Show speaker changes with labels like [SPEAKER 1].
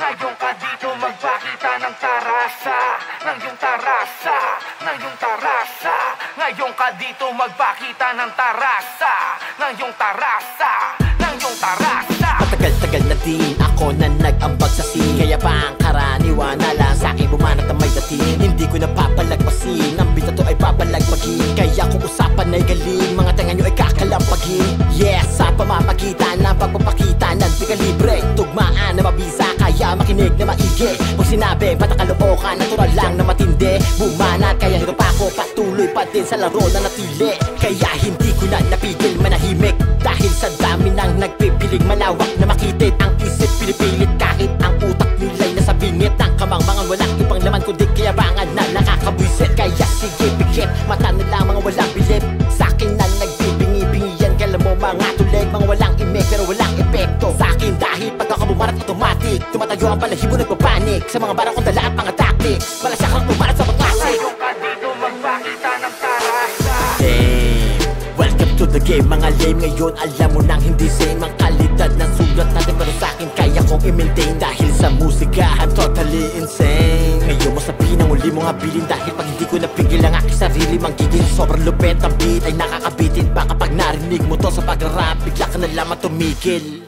[SPEAKER 1] Ngayon ka dito magpakita ng tarasa, ng iyong tarasa, ng iyong tarasa. Ngayon ka dito magpakita ng tarasa, ng iyong tarasa, ng iyong tarasa.
[SPEAKER 2] Matagal-tagal na din ako na nag-ambag sa scene, kaya pa ang karaniwan na lang sa'kin bumanat na may dating. Hindi ko napapalagpasin, ang bita to ay papalagpagin. Kaya kung usapan ay galing, mga tanga nyo ay kakalampagin. Yes, sa pamamagitan ng pagpapakita ng di ka libre, tugmaan na mabisa, kaya makinig na maigi. Pag sinabi, patakalookan, natural lang na matindi. Bumanat, kaya hito pa ako, patuloy pa din sa laro na natili. Kaya hindi ko na napigil manahimik, dahil sa dami ng nagpipiling malawak na makitid. Ang isip pinipilit kahit ang utak nila'y nasa bingit ng kamangmangan. Walang ibang laman kundi kayabangan na nakakabwisit. Kaya sige pikit, mata nila mga walang bilib. Sa'kin na nagbibingi-bingi yan, kala mo mga tulig. Mga walang imig pero walang epekto sa'kin, dahil pagkakabumarat automatic, tumatayo ang balahibo, nagpapanik sa mga barang kong dala at mga tactics. Malasakang bumarat sa pag-asik.
[SPEAKER 1] Ngayon ka dito magpakita ng tarasa.
[SPEAKER 2] Welcome to the game, mga lame. Ngayon alam mo nang hindi same ang kalidad ng sulat natin, pero sa'kin kaya kong i-maintain. Dahil sa musika, I'm totally insane. Ngayon mo sabihin ang uli mong habilin, dahil pag hindi ko napigil ang aking sarili, manggiging sobrang lupet. Ang beat ay nakakabitin pa kapag narinig mo to sa pag-rap, bigla ka na lamang tumigil.